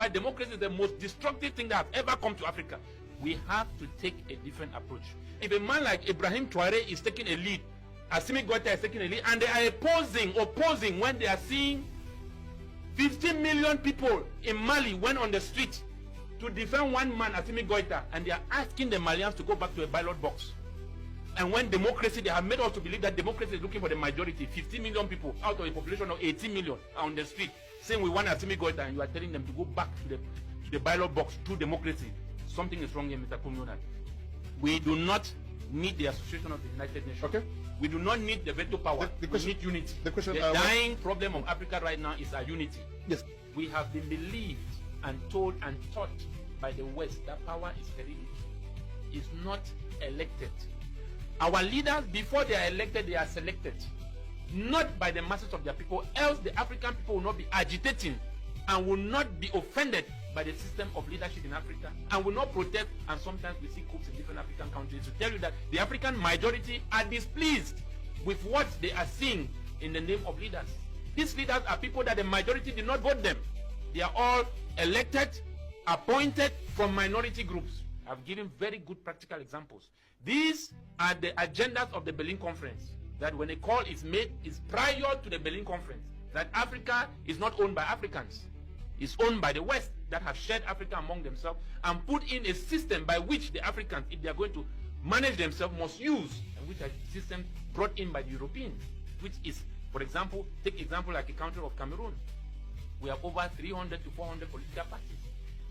why democracy is the most destructive thing that has ever come to Africa. We have to take a different approach. If a man like Ibrahim Traoré is taking a lead, Assimi Goïta is taking a lead, and they are opposing when they are seeing 15 million people in Mali went on the street to defend one man, Assimi Goïta, and they are asking the Malians to go back to a ballot box. And when democracy, they have made us to believe that democracy is looking for the majority. 15 million people out of a population of 18 million are on the street saying we want Assimi Goïta, and you are telling them to go back to the ballot box through democracy. Something is wrong here, Mr. Kumyonat. We do not need the Association of the United Nations. Okay. We do not need the veto power. We need unity. The dying problem of Africa right now is our unity. Yes. We have been believed and told and taught by the West that power is hereditary. It's not elected. Our leaders, before they are elected, they are selected. Not by the masses of their people, else the African people will not be agitating and will not be offended by the system of leadership in Africa and will not protest. And sometimes we see coups in different African countries to tell you that the African majority are displeased with what they are seeing in the name of leaders. These leaders are people that the majority did not vote them. They are all elected, appointed from minority groups. I've given very good practical examples. These are the agendas of the Berlin Conference, that when a call is made, is prior to the Berlin Conference, that Africa is not owned by Africans. It's owned by the West that have shared Africa among themselves and put in a system by which the Africans, if they are going to manage themselves, must use, and which are systems brought in by the Europeans, which is, for example, take example like a country of Cameroon. We have over 300 to 400 political parties.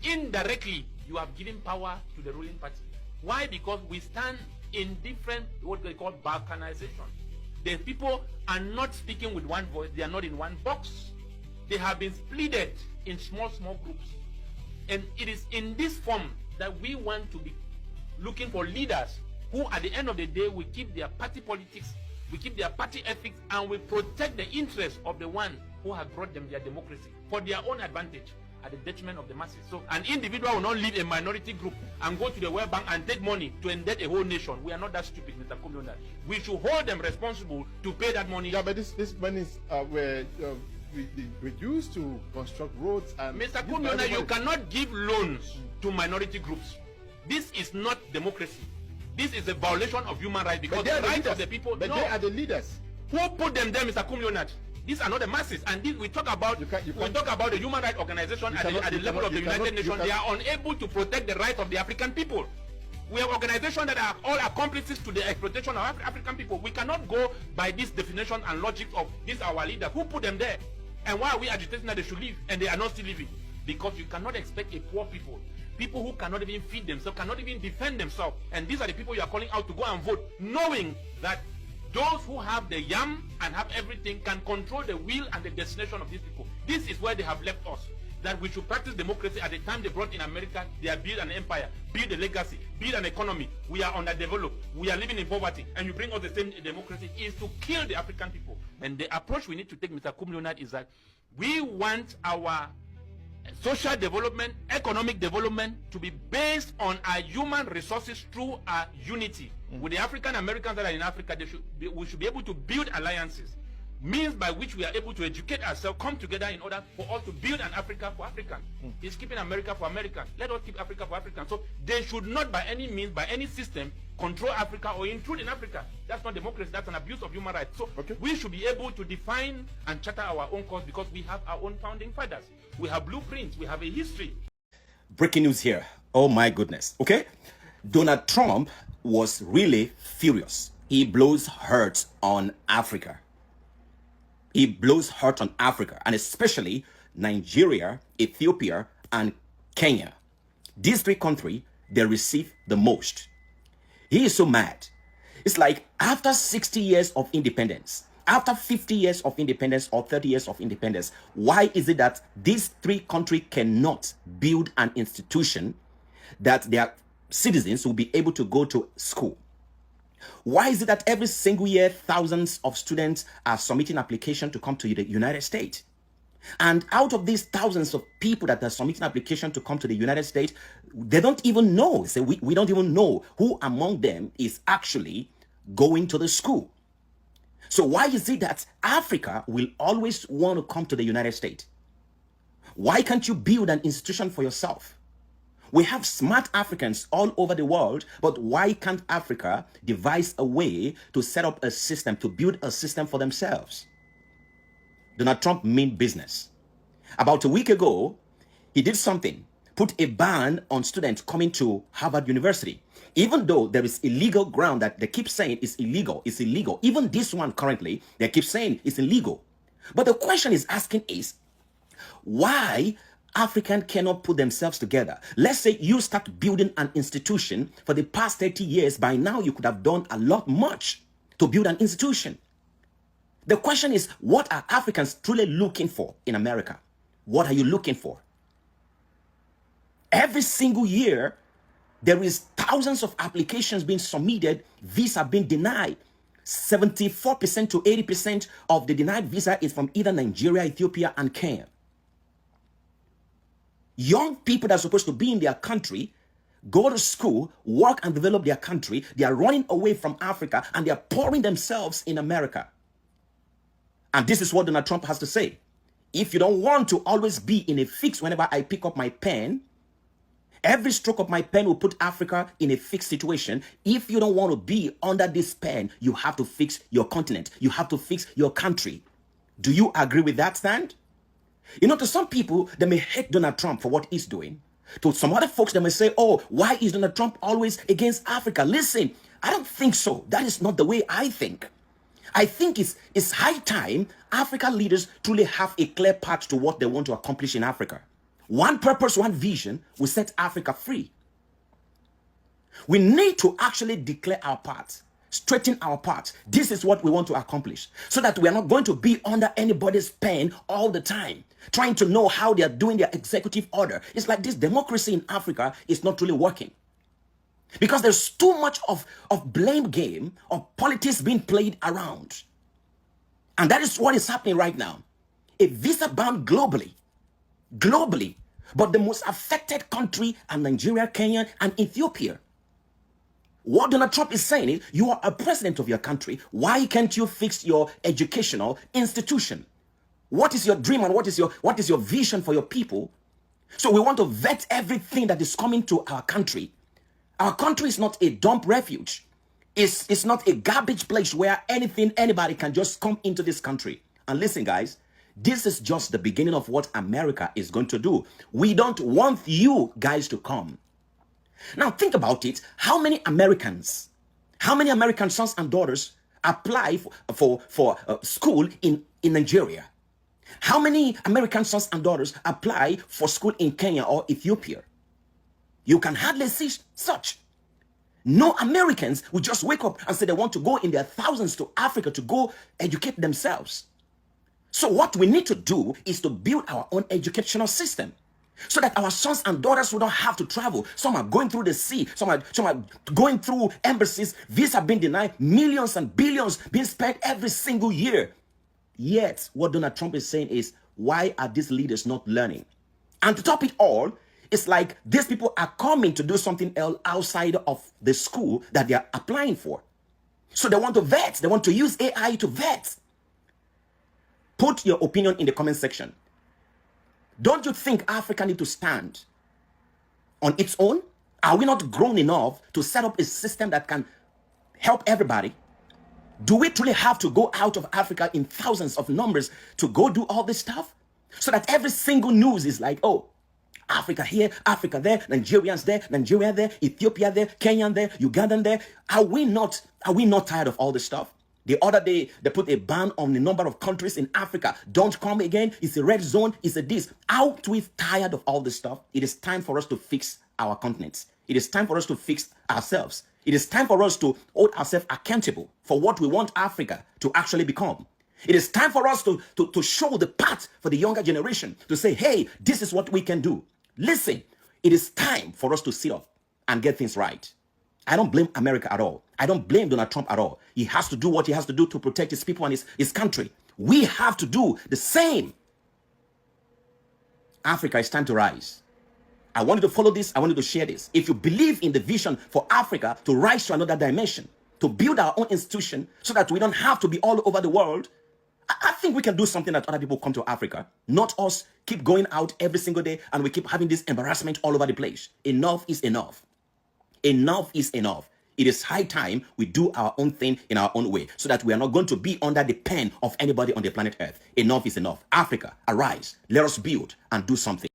Indirectly, you have given power to the ruling party. Why? Because we stand in different, what they call balkanization. The people are not speaking with one voice. They are not in one box. They have been splitted in small groups. And it is in this form that we want to be looking for leaders who at the end of the day will keep their party politics, we keep their party ethics, and will protect the interests of the one who have brought them their democracy for their own advantage at the detriment of the masses. So an individual will not leave a minority group and go to the World Bank and take money to indebt a whole nation. We are not that stupid, Mr. Kumyonat. We should hold them responsible to pay that money. Yeah, but this money were used to construct roads and... Mr. Kumyonat, you cannot give loans to minority groups. This is not democracy. This is a violation of human rights, because the rights of the people... But they are the leaders. Who put them there, Mr. Kumyonat? These are not the masses, and this, we talk about the human rights organization at the level of the United Nations. They are unable to protect the rights of the African people. We have organizations that are all accomplices to the exploitation of African people. We cannot go by this definition and logic of these our leaders. Who put them there? And why are we agitating that they should leave and they are not still living? Because you cannot expect a poor people who cannot even feed themselves, cannot even defend themselves, and these are the people you are calling out to go and vote, knowing that those who have the yam and have everything can control the will and the destination of these people. This is where they have left us. That we should practice democracy. At the time they brought in America, they have built an empire, built a legacy, built an economy. We are underdeveloped. We are living in poverty. And you bring us the same democracy is to kill the African people. And the approach we need to take, Mr. Kumyonat, is that we want our social development, economic development to be based on our human resources through our unity. With the African Americans that are in Africa, we should be able to build alliances, means by which we are able to educate ourselves, come together in order for us to build an Africa for Africans. He's keeping America for Americans. Let us keep Africa for Africans. So they should not by any means, by any system, control Africa or intrude in Africa. That's not democracy. That's an abuse of human rights. So we should be able to define and charter our own course, because we have our own founding fathers. We have blueprints. We have a history. Breaking news here. Oh my goodness. Okay. Donald Trump was really furious. He blows hurt on Africa. He blows hurt on Africa, and especially Nigeria, Ethiopia, and Kenya. These three countries, they receive the most. He is so mad. It's like after 60 years of independence, after 50 years of independence or 30 years of independence, why is it that these three countries cannot build an institution that their citizens will be able to go to school? Why is it that every single year thousands of students are submitting application to come to the United States? And out of these thousands of people that are submitting application to come to the United States, they don't even know. So we don't even know who among them is actually going to the school. So why is it that Africa will always want to come to the United States? Why can't you build an institution for yourself? We have smart Africans all over the world, but why can't Africa devise a way to set up a system, to build a system for themselves? Donald Trump meant business. About a week ago, he did something, put a ban on students coming to Harvard University. Even though there is illegal ground that they keep saying is illegal, it's illegal. Even this one currently, they keep saying it's illegal. But the question is asking is, why Africans cannot put themselves together? Let's say you start building an institution for the past 30 years. By now, you could have done a lot much to build an institution. The question is, what are Africans truly looking for in America? What are you looking for? Every single year, there is thousands of applications being submitted, visa being denied. 74% to 80% of the denied visa is from either Nigeria, Ethiopia, and Kenya. Young people that are supposed to be in their country, go to school, work and develop their country, they are running away from Africa and they are pouring themselves in America. And this is what Donald Trump has to say. If you don't want to always be in a fix whenever I pick up my pen, every stroke of my pen will put Africa in a fixed situation. If you don't want to be under this pen, you have to fix your continent. You have to fix your country. Do you agree with that stand? You know, to some people, they may hate Donald Trump for what he's doing. To some other folks, they may say, oh, why is Donald Trump always against Africa? Listen, I don't think so. That is not the way I think. I think it's high time Africa leaders truly have a clear path to what they want to accomplish in Africa. One purpose, one vision will set Africa free. We need to actually declare our path, straighten our path. This is what we want to accomplish, so that we are not going to be under anybody's pen all the time, trying to know how they are doing their executive order. It's like this democracy in Africa is not really working. Because there's too much of blame game, of politics being played around. And that is what is happening right now. A visa ban globally. But the most affected country are Nigeria, Kenya, and Ethiopia. What Donald Trump is saying is, you are a president of your country. Why can't you fix your educational institution? What is your dream and what is your vision for your people? So we want to vet everything that is coming to our country. Our country is not a dump refuge. It's not a garbage place where anybody can just come into this country. And listen, guys, this is just the beginning of what America is going to do. We don't want you guys to come. Now think about it. How many American sons and daughters apply for school in Nigeria? How many American sons and daughters apply for school in Kenya or Ethiopia? You can hardly see such. No Americans will just wake up and say they want to go in their thousands to Africa to go educate themselves. So what we need to do is to build our own educational system, so that our sons and daughters will not have to travel. Some are going through the sea. Some are going through embassies. Visa being denied. Millions and billions being spent every single year. Yet, what Donald Trump is saying is, why are these leaders not learning? And to top it all, it's like these people are coming to do something else outside of the school that they are applying for. So they want to vet. They want to use AI to vet. Put your opinion in the comment section. Don't you think Africa need to stand on its own? Are we not grown enough to set up a system that can help everybody? Do we truly have to go out of Africa in thousands of numbers to go do all this stuff? So that every single news is like, oh, Africa here, Africa there, Nigerians there, Nigeria there, Ethiopia there, Kenyan there, Ugandan there. Are we not tired of all this stuff? The other day, they put a ban on the number of countries in Africa. Don't come again. It's a red zone. It's a this. Aren't we tired of all this stuff? It is time for us to fix our continents. It is time for us to fix ourselves. It is time for us to hold ourselves accountable for what we want Africa to actually become. It is time for us to show the path for the younger generation, to say, hey, this is what we can do. Listen, it is time for us to sit up and get things right. I don't blame America at all. I don't blame Donald Trump at all. He has to do what he has to do to protect his people and his country. We have to do the same. Africa, it's time to rise. I want you to follow this. I want you to share this. If you believe in the vision for Africa to rise to another dimension, to build our own institution so that we don't have to be all over the world, I think we can do something that other people come to Africa, not us keep going out every single day and we keep having this embarrassment all over the place. Enough is enough. Enough is enough. It is high time we do our own thing in our own way so that we are not going to be under the pen of anybody on the planet Earth. Enough is enough. Africa, arise. Let us build and do something.